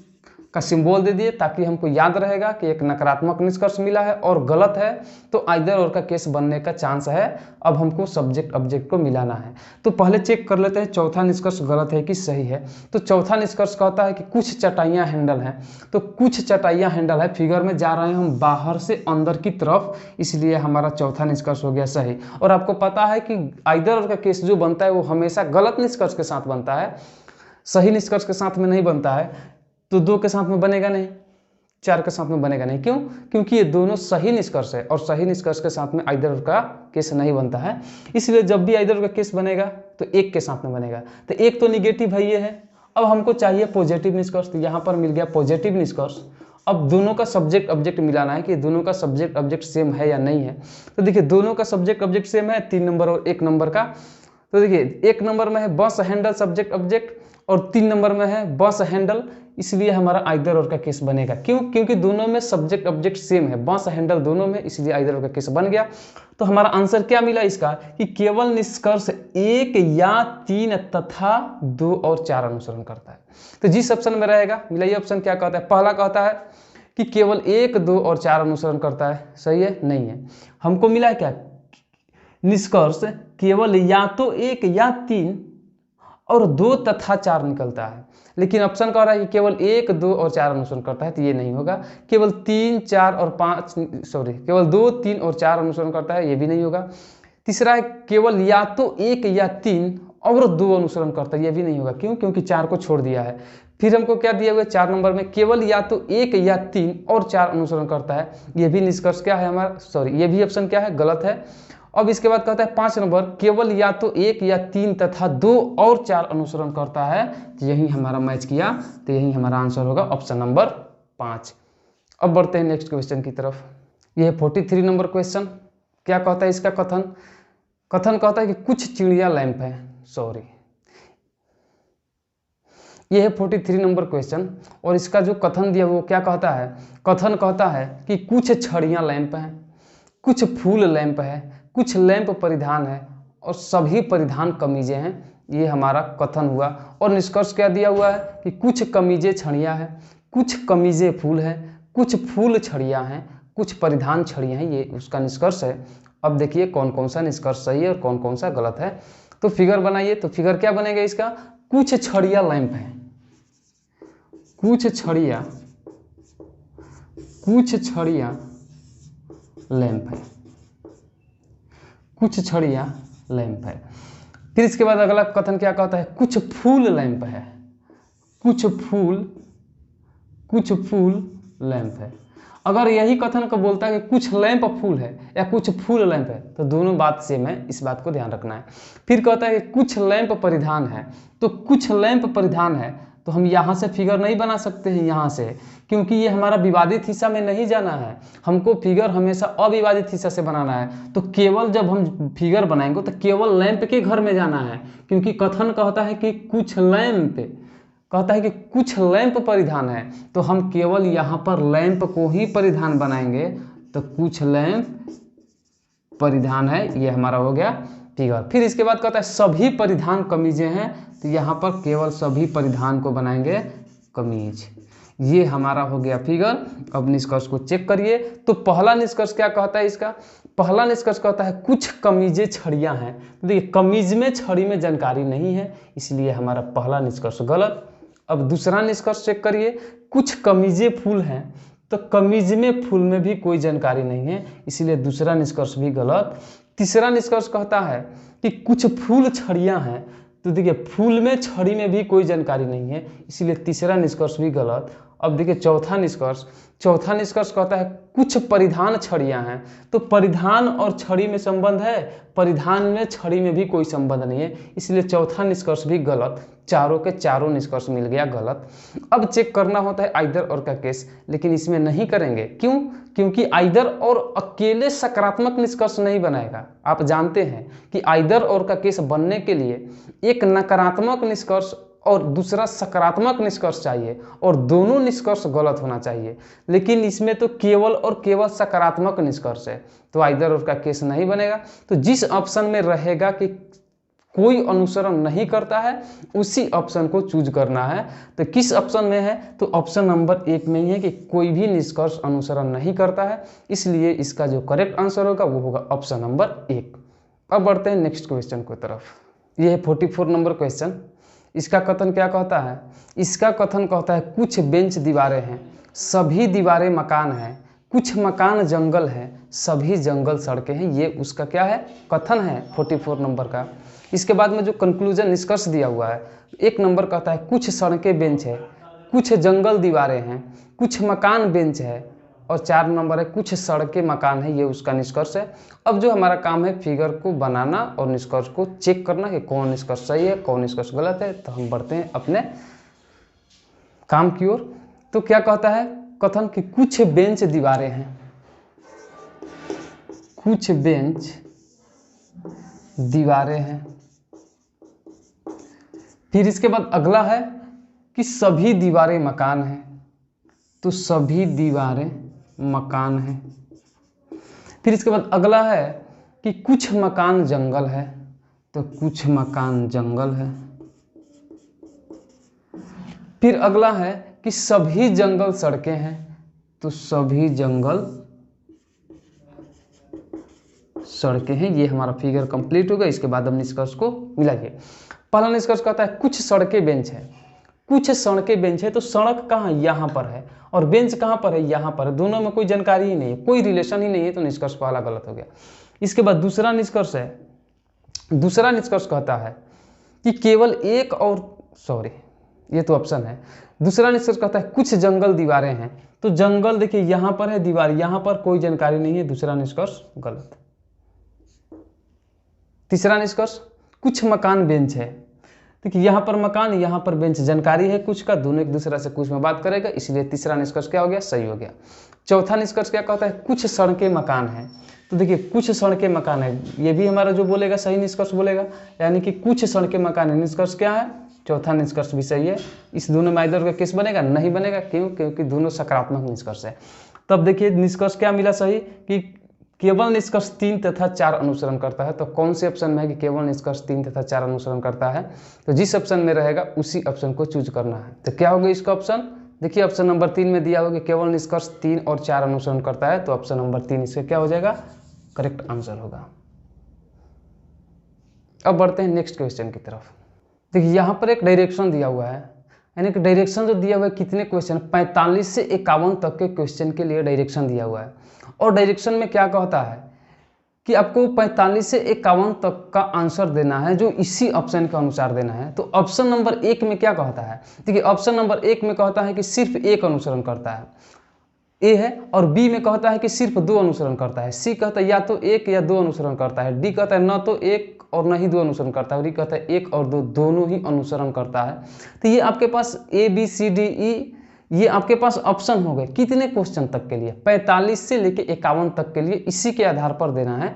का सिंबल दे दिए, ताकि हमको याद रहेगा कि एक नकारात्मक निष्कर्ष मिला है और गलत है तो आइदर और का केस बनने का चांस है। अब हमको सब्जेक्ट ऑब्जेक्ट को मिलाना है। तो पहले चेक कर लेते हैं चौथा निष्कर्ष गलत है कि सही है। तो चौथा निष्कर्ष कहता है कि कुछ चटाइयाँ हैंडल हैं, तो कुछ चटाइयाँ हैंडल है, फिगर में जा रहे हैं हम बाहर से अंदर की तरफ, इसलिए हमारा चौथा निष्कर्ष हो गया सही। और आपको पता है कि आइदर और का केस जो बनता है वो हमेशा गलत निष्कर्ष के साथ बनता है, सही निष्कर्ष के साथ में नहीं बनता है। तो 2 के साथ में बनेगा नहीं, 4 के साथ में बनेगा नहीं। क्यों? क्योंकि ये दोनों सही निष्कर्ष है और सही निष्कर्ष के साथ में आइदर और का केस नहीं बनता है। इसलिए जब भी आइदर का केस बनेगा तो 1 के साथ में बनेगा। तो 1 तो निगेटिव है, ये है। अब हमको चाहिए पॉजिटिव निष्कर्ष, तो यहाँ पर मिल गया पॉजिटिव निष्कर्ष। अब दोनों का सब्जेक्ट ऑब्जेक्ट मिलाना है कि दोनों का सब्जेक्ट ऑब्जेक्ट सेम है या नहीं है। तो देखिए दोनों का सब्जेक्ट ऑब्जेक्ट सेम है, 3 नंबर और 1 नंबर का। तो देखिए 1 नंबर में है बस हैंडल सब्जेक्ट ऑब्जेक्ट और 3 नंबर में है बस हैंडल, इसलिए हमारा आइदर और का केस बनेगा। क्यों? क्योंकि दोनों में सब्जेक्ट ऑब्जेक्ट सेम है, बस हैंडल दोनों में, इसलिए आइदर और का केस बन गया। तो हमारा आंसर क्या मिला इसका कि केवल निष्कर्ष 1 या 3 तथा 2 और 4 अनुसरण करता है। तो जिस ऑप्शन में रहेगा मिला, ये ऑप्शन क्या कहता है? पहला कहता है कि केवल 1, 2 और 4 अनुसरण करता है, सही है? नहीं है। हमको मिला है क्या? निष्कर्ष केवल या तो 1 या 3 और 2 तथा 4 निकलता है। लेकिन ऑप्शन कह रहा है कि केवल 1, 2 और 4 अनुसरण करता है, तो ये नहीं होगा। केवल 3, 4 और 5 केवल 2, 3 और 4 अनुसरण करता है, ये भी नहीं होगा। तीसरा है केवल या तो 1 या 3 और 2 अनुसरण करता है, ये भी नहीं होगा। क्यों? क्योंकि 4 को छोड़ दिया है। फिर हमको क्या दिया हुआ है 4 नंबर में? केवल या तो 1 या 3 और 4 अनुसरण करता है, ये भी निष्कर्ष क्या है हमारा, ये भी ऑप्शन क्या है? गलत है। अब इसके बाद कहता है 5 नंबर, केवल या तो 1 या 3 तथा 2 और 4 अनुसरण करता है, तो यही हमारा मैच किया, तो यही हमारा आंसर होगा ऑप्शन नंबर 5। अब बढ़ते हैं नेक्स्ट क्वेश्चन की तरफ। यह है 43 नंबर क्वेश्चन। क्या कहता है इसका कथन? कथन कहता है कि कुछ चिड़िया लैंप है, यह है 43 नंबर क्वेश्चन। और इसका जो कथन दिया वो क्या कहता है? कथन कहता है कि कुछ छड़ियाँ लैंप हैं, कुछ फूल लैंप है, कुछ लैंप परिधान है और सभी परिधान कमीजें हैं। ये हमारा कथन हुआ। और निष्कर्ष क्या दिया हुआ है कि कुछ कमीजें छड़ियाँ हैं, कुछ कमीजें फूल हैं, कुछ फूल छड़ियाँ हैं, कुछ परिधान छड़ियाँ हैं, ये उसका निष्कर्ष है। अब देखिए कौन कौन सा निष्कर्ष सही है और कौन कौन सा गलत है। तो फिगर बनाइए। तो फिगर क्या बनेगा इसका? कुछ छड़ियाँ लैंप हैं, कुछ छड़ियाँ लैंप है, कुछ छड़ियाँ लैंप है। फिर इसके बाद अगला कथन क्या कहता है? कुछ फूल लैंप है, कुछ फूल लैंप है। अगर यही कथन को बोलता है कि कुछ लैंप फूल है या कुछ फूल लैंप है, तो दोनों बात सेम है, इस बात को ध्यान रखना है। फिर कहता है कि कुछ लैंप परिधान है, तो कुछ लैंप परिधान है, तो हम यहाँ से फिगर नहीं बना सकते हैं यहाँ से, क्योंकि ये हमारा विवादित हिस्सा में नहीं जाना है। हमको फिगर हमेशा अविवादित हिस्सा से बनाना है। तो केवल जब हम फिगर बनाएंगे तो केवल लैंप के घर में जाना है, क्योंकि कथन कहता है कि कुछ लैंप, कहता है कि कुछ लैंप परिधान है, तो हम केवल यहाँ पर लैंप को ही परिधान बनाएंगे। तो कुछ लैंप परिधान है, ये हमारा हो गया फिगर। फिर इसके बाद कहता है सभी परिधान कमीजें हैं, तो यहाँ पर केवल सभी परिधान को बनाएंगे कमीज। ये हमारा हो गया फिगर। अब निष्कर्ष को चेक करिए। तो पहला निष्कर्ष क्या कहता है इसका? पहला निष्कर्ष कहता है कुछ कमीजें छड़ियाँ हैं। तो देखिए कमीज में छड़ी में जानकारी नहीं है, इसलिए हमारा पहला निष्कर्ष गलत। अब दूसरा निष्कर्ष चेक करिए। कुछ कमीजें फूल हैं, तो कमीज में फूल में भी कोई जानकारी नहीं है, इसलिए दूसरा निष्कर्ष भी गलत। तीसरा निष्कर्ष कहता है कि कुछ फूल छड़ियाँ हैं, तो देखिए फूल में छड़ी में भी कोई जानकारी नहीं है, इसलिए तीसरा निष्कर्ष भी गलत। अब देखिए चौथा निष्कर्ष कहता है कुछ परिधान छड़ियां हैं। तो परिधान और छड़ी में संबंध है, परिधान में छड़ी में भी कोई संबंध नहीं है, इसलिए चौथा निष्कर्ष भी गलत। चारों के चारों निष्कर्ष मिल गया गलत। अब चेक करना होता है आइदर और का केस, लेकिन इसमें नहीं करेंगे। क्यों? क्योंकि आइदर और अकेले सकारात्मक निष्कर्ष नहीं बनाएगा। आप जानते हैं कि आइदर और का केस बनने के लिए एक नकारात्मक निष्कर्ष और दूसरा सकारात्मक निष्कर्ष चाहिए, और दोनों निष्कर्ष गलत होना चाहिए। लेकिन इसमें तो केवल और केवल सकारात्मक निष्कर्ष है, तो आइदर और का केस नहीं बनेगा। तो जिस ऑप्शन में रहेगा कि कोई अनुसरण नहीं करता है, उसी ऑप्शन को चूज करना है। तो किस ऑप्शन में है? तो ऑप्शन नंबर 1 में ही है कि कोई भी निष्कर्ष अनुसरण नहीं करता है, इसलिए इसका जो करेक्ट आंसर होगा वो होगा ऑप्शन नंबर 1। अब बढ़ते हैं नेक्स्ट क्वेश्चन की तरफ। ये है 44 नंबर क्वेश्चन। इसका कथन क्या कहता है? इसका कथन कहता है कुछ बेंच दीवारें हैं, सभी दीवारें मकान हैं, कुछ मकान जंगल है, सभी जंगल सड़कें हैं। ये उसका क्या है? कथन है 44 नंबर का। इसके बाद में जो कंक्लूजन निष्कर्ष दिया हुआ है, 1 नंबर कहता है कुछ सड़कें बेंच है, कुछ जंगल दीवारें हैं, कुछ मकान बेंच है, और 4 नंबर है कुछ सड़कें मकान है। ये उसका निष्कर्ष है। अब जो हमारा काम है फिगर को बनाना और निष्कर्ष को चेक करना कि कौन निष्कर्ष सही है कौन निष्कर्ष गलत है। तो हम बढ़ते हैं अपने काम की ओर। तो क्या कहता है कथन कि कुछ बेंच दीवारें हैं, कुछ बेंच दीवारें हैं। फिर इसके बाद अगला है कि सभी दीवारें मकान हैं, तो सभी दीवारें मकान हैं। फिर इसके बाद अगला है कि कुछ मकान जंगल है, तो कुछ मकान जंगल है। फिर अगला है कि सभी जंगल सड़कें हैं, तो सभी जंगल सड़कें हैं। ये हमारा फिगर कंप्लीट हो गया। इसके बाद हम निष्कर्ष को मिलाइए। पहला निष्कर्ष कहता है कुछ सड़कें बेंच है, कुछ सड़कें बेंच है। तो सड़क कहाँ? यहाँ पर है, और बेंच कहाँ पर है? यहाँ पर है। दोनों में कोई जानकारी ही नहीं है, कोई रिलेशन ही नहीं है, तो निष्कर्ष पहला गलत हो गया। इसके बाद दूसरा निष्कर्ष कहता है कि केवल एक और ये तो ऑप्शन है। दूसरा निष्कर्ष कहता है कुछ जंगल दीवारें हैं, तो जंगल देखिए यहाँ पर है, दीवार यहाँ पर, कोई जानकारी नहीं है। दूसरा निष्कर्ष गलत। तीसरा निष्कर्ष कुछ मकान बेंच है, देखिए यहाँ पर मकान यहाँ पर बेंच, जानकारी है कुछ का, दोनों एक दूसरे से कुछ में बात करेगा, इसलिए तीसरा निष्कर्ष क्या हो गया? सही हो गया। चौथा निष्कर्ष क्या कहता है? कुछ सड़कें मकान है, तो देखिए कुछ सड़कें मकान है, ये भी हमारा जो बोलेगा सही निष्कर्ष बोलेगा, यानी कि कुछ सड़कें मकान है। निष्कर्ष क्या है? चौथा निष्कर्ष भी सही है। इस दोनों में आइदर का केस बनेगा? नहीं बनेगा। क्यों? क्योंकि दोनों सकारात्मक निष्कर्ष है। तब देखिए निष्कर्ष क्या मिला सही कि केवल निष्कर्ष 3 तथा 4 अनुसरण करता है। तो कौन से ऑप्शन में है कि केवल निष्कर्ष 3 तथा 4 अनुसरण करता है? तो जिस ऑप्शन में रहेगा उसी ऑप्शन को चूज करना है। तो क्या होगा इसका ऑप्शन? देखिए ऑप्शन नंबर 3 में दिया होगा कि केवल निष्कर्ष 3 और 4 अनुसरण करता है, तो ऑप्शन नंबर 3 इसका क्या हो जाएगा? करेक्ट आंसर होगा। अब बढ़ते हैं नेक्स्ट क्वेश्चन की तरफ। देखिए यहाँ पर एक डायरेक्शन दिया हुआ है, यानी कि डायरेक्शन जो दिया हुआ है कितने क्वेश्चन, 45 से 51 तक के क्वेश्चन के लिए डायरेक्शन दिया हुआ है। और डायरेक्शन में क्या कहता है कि आपको 45 से 51 तक का आंसर देना है, जो इसी ऑप्शन के अनुसार देना है। तो ऑप्शन नंबर 1 में क्या कहता है? देखिए ऑप्शन नंबर 1 में कहता है कि सिर्फ 1 अनुसरण करता है, ए है, और बी में कहता है कि सिर्फ 2 अनुसरण करता है, सी कहता है या तो 1 या 2 अनुसरण करता है, डी कहता है न तो 1 और न ही 2 अनुसरण करता है, और ई कहता है 1 और 2 दोनों ही अनुसरण करता है। तो ये आपके पास A B C D E, ये आपके पास ऑप्शन हो गए कितने क्वेश्चन तक के लिए? 45 से लेके 51 तक के लिए, इसी के आधार पर देना है।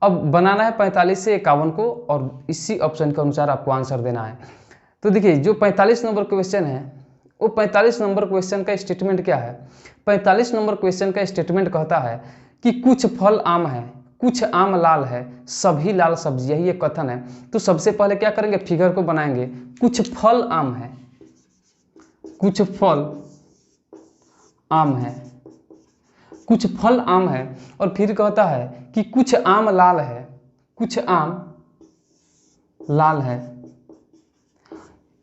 अब बनाना है 45 से 51 को, और इसी ऑप्शन के अनुसार आपको आंसर देना है। तो देखिए जो 45 नंबर क्वेश्चन है, वो 45 नंबर क्वेश्चन का स्टेटमेंट क्या है? 45 नंबर क्वेश्चन का स्टेटमेंट कहता है कि कुछ फल आम है, कुछ आम लाल है, सभी लाल सब्जी, यही एक कथन है। तो सबसे पहले क्या करेंगे? फिगर को बनाएंगे। कुछ फल आम है, कुछ फल आम है, कुछ फल आम है, और फिर कहता है कि कुछ आम लाल है, कुछ आम लाल है।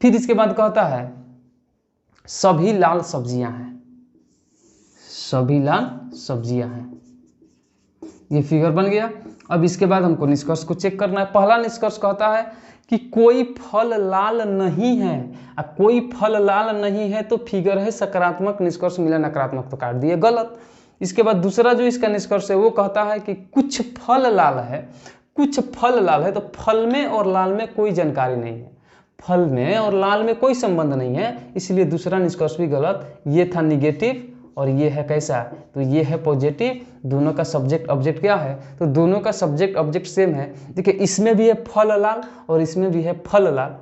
फिर इसके बाद कहता है सभी लाल सब्जियां हैं, सभी लाल सब्जियां हैं। ये फिगर बन गया। अब इसके बाद हमको निष्कर्ष को चेक करना है। पहला निष्कर्ष कहता है कि कोई फल लाल नहीं है। कोई फल लाल नहीं है तो फिगर है सकारात्मक, निष्कर्ष मिला नकारात्मक तो काट दिए गलत। इसके बाद दूसरा जो इसका निष्कर्ष है वो कहता है कि कुछ फल लाल है, कुछ फल लाल है, तो फल में और लाल में कोई जानकारी नहीं है, फल में और लाल में कोई संबंध नहीं है, इसलिए दूसरा निष्कर्ष भी गलत। ये था निगेटिव और ये है कैसा, तो ये है पॉजिटिव। दोनों का सब्जेक्ट ऑब्जेक्ट क्या है, तो दोनों का सब्जेक्ट ऑब्जेक्ट सेम है। देखिए इसमें भी है फल लाल और इसमें भी है फल लाल,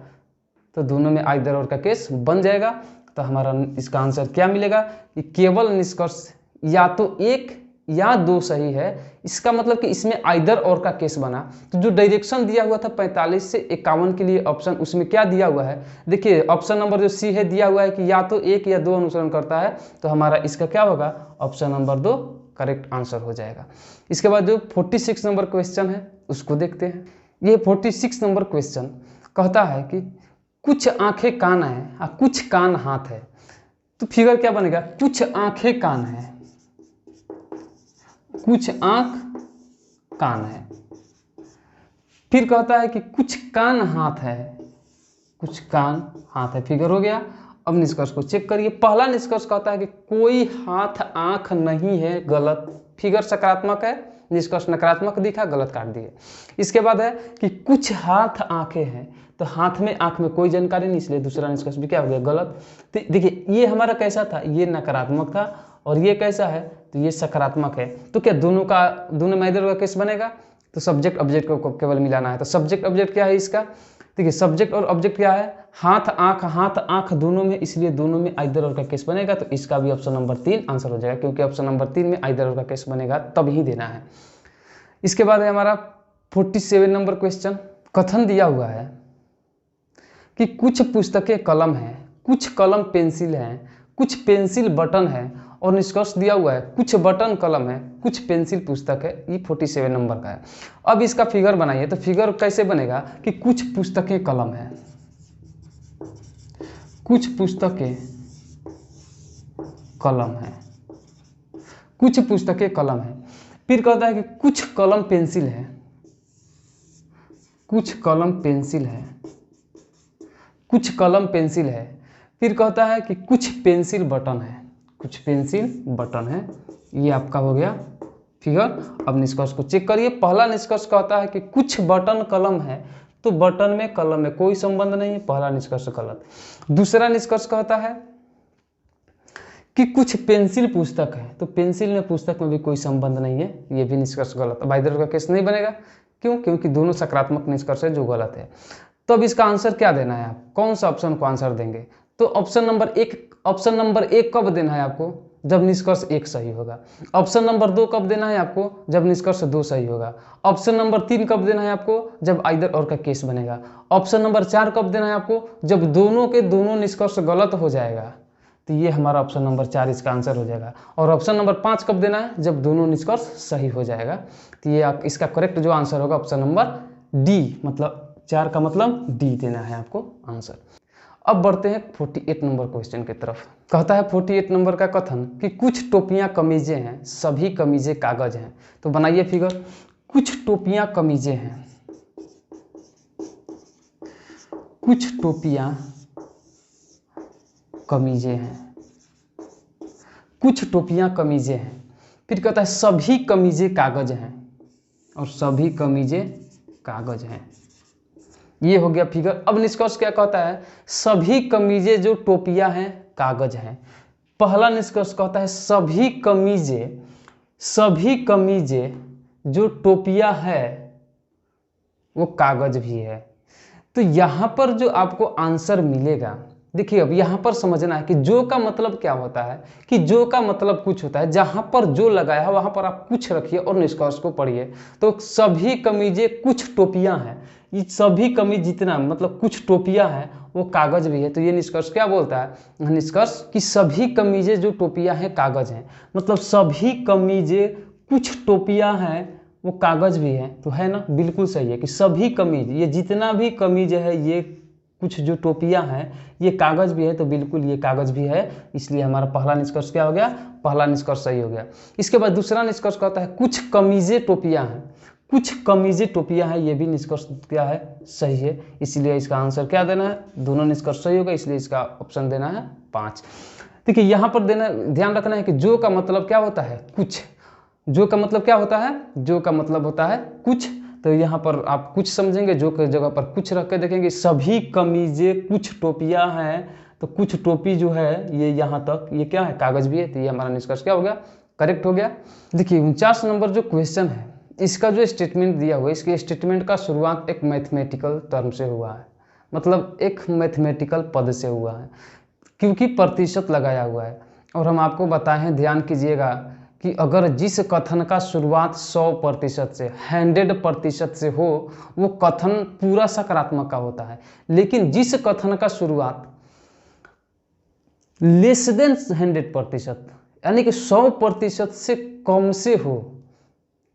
तो दोनों में आइदर और का केस बन जाएगा। तो हमारा इसका आंसर क्या मिलेगा कि केवल निष्कर्ष या तो एक या दो सही है। इसका मतलब कि इसमें आइदर और का केस बना। तो जो डायरेक्शन दिया हुआ था 45 से 51 के लिए ऑप्शन, उसमें क्या दिया हुआ है, देखिए ऑप्शन नंबर जो सी है दिया हुआ है कि या तो एक या दो अनुसरण करता है, तो हमारा इसका क्या होगा, ऑप्शन नंबर 2 करेक्ट आंसर हो जाएगा। इसके बाद जो 46 नंबर क्वेश्चन है उसको देखते हैं। ये 46 नंबर क्वेश्चन कहता है कि कुछ आंखें कान है और कुछ कान हाथ है, तो फिगर क्या बनेगा, कुछ आंखें कान है, कुछ आंख कान है, फिर कहता है कि कुछ कान हाथ है, कुछ कान हाथ है, फिगर हो गया। अब निष्कर्ष को चेक करिए। पहला निष्कर्ष कहता है कि कोई हाथ आंख नहीं है, गलत, फिगर सकारात्मक है, निष्कर्ष नकारात्मक दिखा, गलत काट दिए। इसके बाद है कि कुछ हाथ आंखें हैं, तो हाथ में आंख में कोई जानकारी नहीं, इसलिए दूसरा निष्कर्ष भी क्या हो गया, गलत। तो देखिए ये हमारा कैसा था, ये नकारात्मक था और ये कैसा है, तो ये सकारात्मक है। तो क्या दोनों में इधर का केस बनेगा, तो सब्जेक्ट ऑब्जेक्ट को केवल मिलाना है। तो सब्जेक्ट ऑब्जेक्ट क्या है इसका, देखिए सब्जेक्ट और ऑब्जेक्ट क्या है, हाथ आंख दोनों में, इसलिए दोनों में आइदर और का केस बनेगा। तो इसका भी ऑप्शन नंबर 3 आंसर हो जाएगा, क्योंकि ऑप्शन नंबर 3 में आइदर और का केस बनेगा तब ही देना है। इसके बाद है हमारा 47 नंबर क्वेश्चन। कथन दिया हुआ है कि कुछ पुस्तकें कलम है, कुछ कलम पेंसिल है, कुछ पेंसिल बटन है, और निष्कर्ष दिया हुआ है कुछ बटन कलम है, कुछ पेंसिल पुस्तक है। ये 47 नंबर का है। अब इसका फिगर बनाइए। तो फिगर कैसे बनेगा कि कुछ पुस्तकें कलम है, कुछ पुस्तकें कलम है, कुछ पुस्तकें कलम है, फिर कहता है कि कुछ कलम पेंसिल है, कुछ कलम पेंसिल है, कुछ कलम पेंसिल है, फिर कहता है कि कुछ पेंसिल बटन है, कुछ पेंसिल बटन है। ये आपका हो गया फिगर। अब निष्कर्ष को चेक करिए। पहला निष्कर्ष कहता है कि कुछ बटन कलम है, तो बटन में कलम में कोई संबंध नहीं है, पहला निष्कर्ष गलत। दूसरा निष्कर्ष कहता है कि कुछ पेंसिल पुस्तक है, तो पेंसिल में पुस्तक में भी कोई संबंध नहीं है, ये भी निष्कर्ष गलत। अब इधर का केस नहीं बनेगा, क्यों, क्योंकि दोनों सकारात्मक निष्कर्ष है जो गलत है। तो अब इसका आंसर क्या देना है, आप कौन सा ऑप्शन को आंसर देंगे, तो ऑप्शन नंबर एक कब देना है आपको, जब निष्कर्ष 1 सही होगा। ऑप्शन नंबर 2 कब देना है आपको, जब निष्कर्ष 2 सही होगा। ऑप्शन नंबर 3 कब देना है आपको, जब आइदर और का केस बनेगा। ऑप्शन नंबर 4 कब देना है आपको, जब दोनों के दोनों निष्कर्ष गलत हो जाएगा। तो ये हमारा ऑप्शन नंबर 4 इसका आंसर हो जाएगा। और ऑप्शन नंबर 5 कब देना है, जब दोनों निष्कर्ष सही हो जाएगा। तो ये इसका करेक्ट जो आंसर होगा ऑप्शन नंबर डी, मतलब 4 का मतलब डी देना है आपको आंसर। अब बढ़ते हैं 48 नंबर क्वेश्चन की तरफ। कहता है 48 नंबर का कथन कि कुछ टोपियां कमीजें हैं, सभी कमीजें कागज हैं। तो बनाइए फिगर। कुछ टोपियां कमीजें हैं, कुछ टोपियां कमीजें हैं, कुछ टोपियां कमीजें हैं, फिर कहता है सभी कमीजें कागज हैं, और सभी कमीजें कागज हैं। ये हो गया फिगर। अब निष्कर्ष क्या कहता है, सभी कमीजें जो टोपियां हैं कागज हैं। पहला निष्कर्ष कहता है सभी कमीजें जो टोपियां है वो कागज भी है। तो यहां पर जो आपको आंसर मिलेगा, देखिए अब यहां पर समझना है कि जो का मतलब क्या होता है, कि जो का मतलब कुछ होता है, जहां पर जो लगाया है वहां पर आप कुछ रखिए और निष्कर्ष को पढ़िए। तो सभी कमीजें कुछ टोपियां हैं, ये सभी कमीज जितना मतलब कुछ टोपियां हैं वो कागज भी है। तो ये निष्कर्ष क्या बोलता है, निष्कर्ष कि सभी कमीजें जो टोपियां हैं कागज हैं, मतलब सभी कमीजें कुछ टोपियां हैं वो कागज भी है। तो है ना, बिल्कुल सही है कि सभी कमीज, ये जितना भी कमीज है, ये कुछ जो टोपियां हैं ये कागज भी है। तो बिल्कुल ये कागज भी है, इसलिए हमारा पहला निष्कर्ष क्या हो गया, पहला निष्कर्ष सही हो गया। इसके बाद दूसरा निष्कर्ष कहता है कुछ कमीजें टोपियां हैं, कुछ कमीजें टोपियां हैं, ये भी निष्कर्ष क्या है, सही है। इसलिए इसका आंसर क्या देना है, दोनों निष्कर्ष सही होगा, इसलिए इसका ऑप्शन देना है 5। देखिए यहाँ पर देना ध्यान रखना है कि जो का मतलब क्या होता है, कुछ। जो का मतलब क्या होता है, जो का मतलब होता है कुछ। तो यहाँ पर आप कुछ समझेंगे, जो की जगह पर कुछ रख के देखेंगे, सभी कमीजें कुछ टोपियां हैं, तो कुछ टोपी जो है ये यहाँ तक, ये क्या है, कागज भी है, तो ये हमारा निष्कर्ष क्या हो गया, करेक्ट हो गया। देखिए 49 नंबर जो क्वेश्चन है, इसका जो स्टेटमेंट दिया हुआ है, इसके स्टेटमेंट का शुरुआत एक मैथमेटिकल टर्म से हुआ है, मतलब एक मैथमेटिकल पद से हुआ है, क्योंकि प्रतिशत लगाया हुआ है। और हम आपको बताए हैं, ध्यान कीजिएगा कि अगर जिस कथन का शुरुआत 100% से, 100% से हो, वो कथन पूरा सकारात्मक का होता है। लेकिन जिस कथन का शुरुआत लेस देन 100%, यानी कि 100% से कम से हो,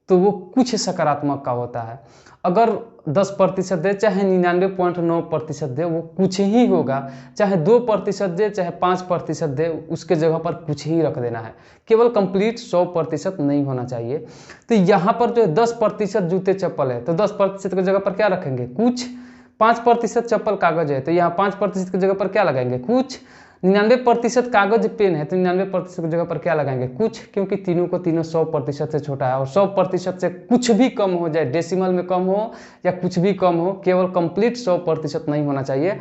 तो वो कुछ सकारात्मक का होता है। अगर 10% दे, चाहे 99.9% दे, वो कुछ ही होगा। चाहे 2% दे, चाहे 5% दे, उसके जगह पर कुछ ही रख देना है। केवल कंप्लीट 100% नहीं होना चाहिए। तो यहाँ पर जो 10% जूते चप्पल है, तो 10% की जगह पर क्या रखेंगे, कुछ। 5% चप्पल कागज है, तो यहाँ 5% की जगह पर क्या लगाएंगे, कुछ। 99% कागज पेन है, तो 99% की जगह पर क्या लगाएंगे, कुछ, क्योंकि तीनों को तीनों 100% से छोटा है। और 100% से कुछ भी कम हो जाए, डेसिमल में कम हो या कुछ भी कम हो, केवल कंप्लीट 100% नहीं होना चाहिए।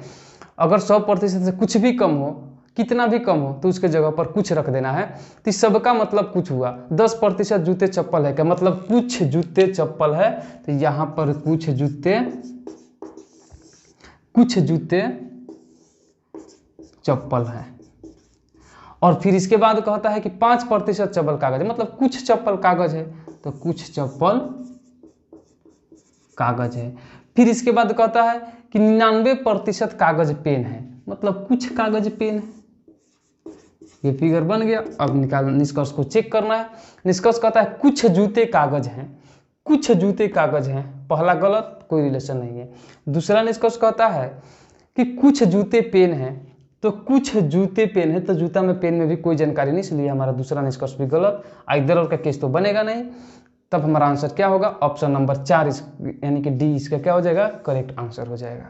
अगर 100% से कुछ भी कम हो, कितना भी कम हो, तो उसके जगह पर कुछ रख देना है। तो सबका मतलब कुछ हुआ। 10% जूते चप्पल है, क्या मतलब कुछ जूते चप्पल है, तो यहाँ पर कुछ जूते चप्पल है। और फिर इसके बाद कहता है कि 5% चप्पल कागज है, मतलब कुछ चप्पल कागज है, तो कुछ चप्पल कागज है। फिर इसके बाद कहता है कि 99% कागज पेन है, मतलब कुछ कागज पेन है। ये फिगर बन गया। अब निष्कर्ष को चेक करना है। निष्कर्ष कहता है कुछ जूते कागज हैं, कुछ जूते कागज हैं। पहला गलत, कोई रिलेशन नहीं है। दूसरा निष्कर्ष कहता है कि कुछ जूते पेन हैं, तो कुछ जूते पेन है, तो जूता में पेन में भी कोई जानकारी नहीं, इसलिए हमारा दूसरा निष्कर्ष भी गलत। इधर और का केस तो बनेगा नहीं। तब हमारा आंसर क्या होगा, ऑप्शन नंबर 4, यानी कि डी इसका क्या हो जाएगा, करेक्ट आंसर हो जाएगा।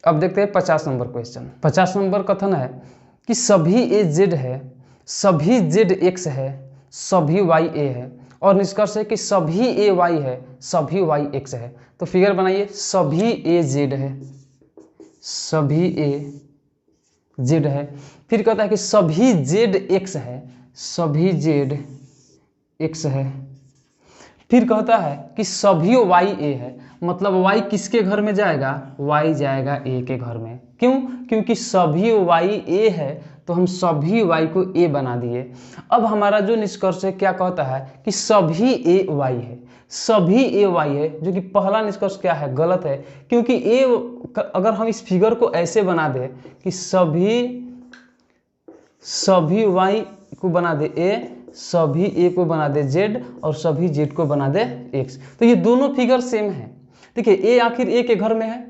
अब देखते हैं 50 नंबर क्वेश्चन। 50 नंबर कथन है कि सभी ए जेड है, सभी जेड एक्स है, सभी वाई ए है, और निष्कर्ष है कि सभी ए वाई है, सभी वाई एक्स है। तो फिगर बनाइए, सभी ए जेड है, सभी ए जेड है। फिर कहता है कि सभी जेड एक्स है, सभी जेड एक्स है। फिर कहता है कि सभी वाई ए है, मतलब वाई किसके घर में जाएगा, वाई जाएगा ए के घर में। क्यों, क्योंकि सभी वाई ए है, तो हम सभी वाई को ए बना दिए। अब हमारा जो निष्कर्ष है क्या कहता है कि सभी ए वाई है, सभी ए वाई है, जो कि पहला निष्कर्ष क्या है, गलत है। क्योंकि ए, अगर हम इस फिगर को ऐसे बना दे कि सभी वाई को बना दे ए, सभी ए को बना दे जेड, और सभी जेड को बना दे एक्स, तो ये दोनों फिगर सेम है। देखिए ए आखिर ए के घर में है,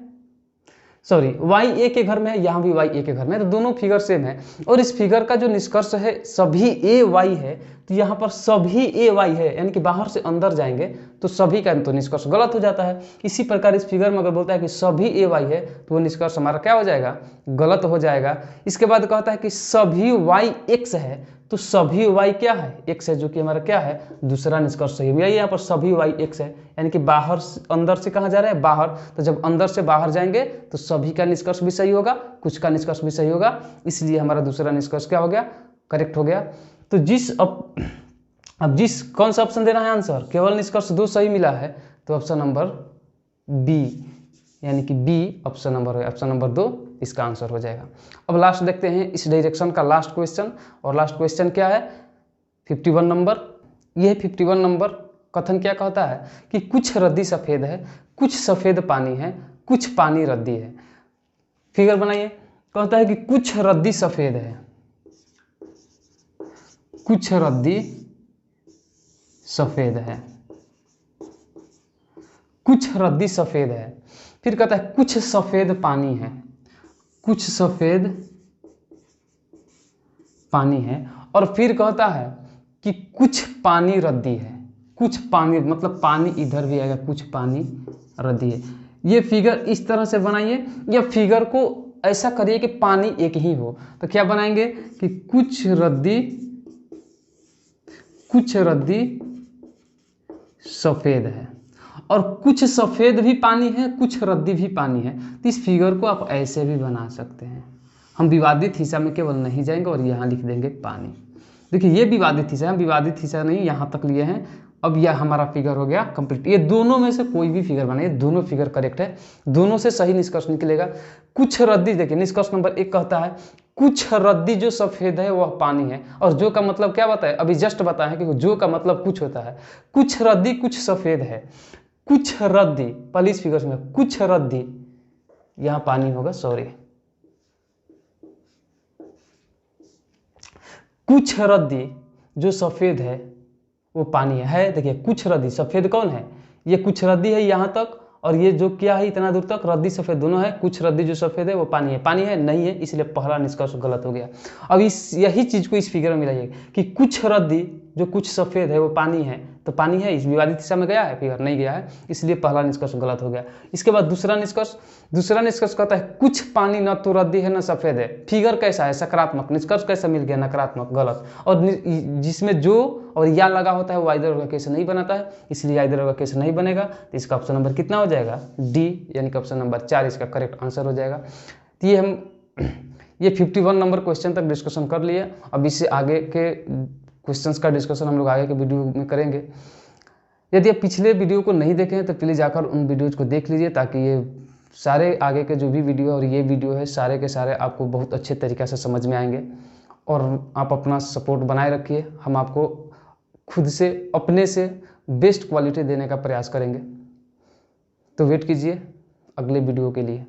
सॉरी वाई ए के घर में है, यहाँ भी वाई ए के घर में है, तो दोनों फिगर सेम है। और इस फिगर का जो निष्कर्ष है सभी ए वाई है, तो यहाँ पर सभी ए वाई है, यानी कि बाहर से अंदर जाएंगे तो सभी का तो निष्कर्ष गलत हो जाता है। इसी प्रकार इस फिगर में अगर बोलता है कि सभी ए वाई है, तो वो निष्कर्ष हमारा क्या हो जाएगा, गलत हो जाएगा। इसके बाद कहता है कि सभी वाई एक्स है, तो सभी वाई क्या है, एक्स है, जो कि हमारा क्या है, दूसरा निष्कर्ष सही है। यहाँ पर सभी वाई एक्स है, यानी कि बाहर अंदर से कहाँ जा रहे हैं, बाहर। तो जब अंदर से बाहर जाएंगे तो सभी का निष्कर्ष भी सही होगा, कुछ का निष्कर्ष भी सही होगा, इसलिए हमारा दूसरा निष्कर्ष क्या हो गया, करेक्ट हो गया। तो अब कौन सा ऑप्शन देना है आंसर, केवल निष्कर्ष 2 सही मिला है, तो ऑप्शन नंबर बी, यानी कि बी ऑप्शन नंबर 2 इसका आंसर हो जाएगा। अब लास्ट देखते हैं इस डायरेक्शन का लास्ट क्वेश्चन। और लास्ट क्वेश्चन क्या है, 51 नंबर। यह 51 नंबर कथन क्या कहता है कि कुछ रद्दी सफ़ेद है, कुछ सफ़ेद पानी है, कुछ पानी रद्दी है। फिगर बनाइए। कहता है कि कुछ रद्दी सफ़ेद है, कुछ रद्दी सफ़ेद है, कुछ रद्दी सफ़ेद है। फिर कहता है कुछ सफ़ेद पानी है, कुछ सफ़ेद पानी है। और फिर कहता है कि कुछ पानी रद्दी है, कुछ पानी, मतलब पानी इधर भी आएगा, कुछ पानी रद्दी है। ये फिगर इस तरह से बनाइए, या फिगर को ऐसा करिए कि पानी एक ही हो। तो क्या बनाएंगे कि कुछ रद्दी सफ़ेद है, और कुछ सफ़ेद भी पानी है, कुछ रद्दी भी पानी है। तो इस फिगर को आप ऐसे भी बना सकते हैं। हम विवादित हिस्सा में केवल नहीं जाएंगे और यहाँ लिख देंगे पानी। देखिए ये विवादित हिस्सा है, हम विवादित हिस्सा नहीं यहाँ तक लिए हैं। अब यह हमारा फिगर हो गया कंप्लीट। ये दोनों में से कोई भी फिगर बनाइए, दोनों फिगर करेक्ट है, दोनों से सही निष्कर्ष निकलेगा। कुछ रद्दी, देखिए निष्कर्ष नंबर 1 कहता है कुछ रद्दी जो सफ़ेद है वह पानी है, और जो का मतलब क्या बताए, अभी जस्ट बताया कि जो का मतलब कुछ होता है। कुछ रद्दी कुछ सफ़ेद है, कुछ रद्दी, पहले इस फिगर में कुछ रद्दी, यहाँ पानी होगा, सॉरी, कुछ रद्दी जो सफ़ेद है वो पानी है। देखिए कुछ रद्दी, सफ़ेद कौन है, ये कुछ रद्दी है यहाँ तक, और ये जो क्या है इतना दूर तक, रद्दी सफ़ेद दोनों है। कुछ रद्दी जो सफ़ेद है वो पानी है, पानी है नहीं है, इसलिए पहला निष्कर्ष गलत हो गया। अब यही चीज़ को इस फिगर में मिलाइए कि कुछ रद्दी जो कुछ सफ़ेद है वो पानी है, तो पानी है, इस विवादित दिशा में गया है, फिगर नहीं गया है, इसलिए पहला निष्कर्ष गलत हो गया। इसके बाद दूसरा निष्कर्ष कहता है कुछ पानी न तो रद्दी है न सफ़ेद है। फिगर कैसा है, सकारात्मक, निष्कर्ष कैसा मिल गया, नकारात्मक, गलत। और जिसमें जो और या लगा होता है वो आइदर का केस नहीं बनाता है, इसलिए आइदर का केस नहीं बनेगा। तो इसका ऑप्शन नंबर कितना हो जाएगा, डी, यानी कि ऑप्शन नंबर 4 इसका करेक्ट आंसर हो जाएगा। तो ये 51 नंबर क्वेश्चन तक डिस्कशन कर लिए। अब इससे आगे के क्वेश्चंस का डिस्कशन हम लोग आगे के वीडियो में करेंगे। यदि आप पिछले वीडियो को नहीं देखे हैं तो प्लीज़ जाकर उन वीडियोज़ को देख लीजिए, ताकि ये सारे आगे के जो भी वीडियो और ये वीडियो है सारे के सारे आपको बहुत अच्छे तरीक़े से समझ में आएंगे। और आप अपना सपोर्ट बनाए रखिए, हम आपको खुद से अपने से बेस्ट क्वालिटी देने का प्रयास करेंगे। तो वेट कीजिए अगले वीडियो के लिए।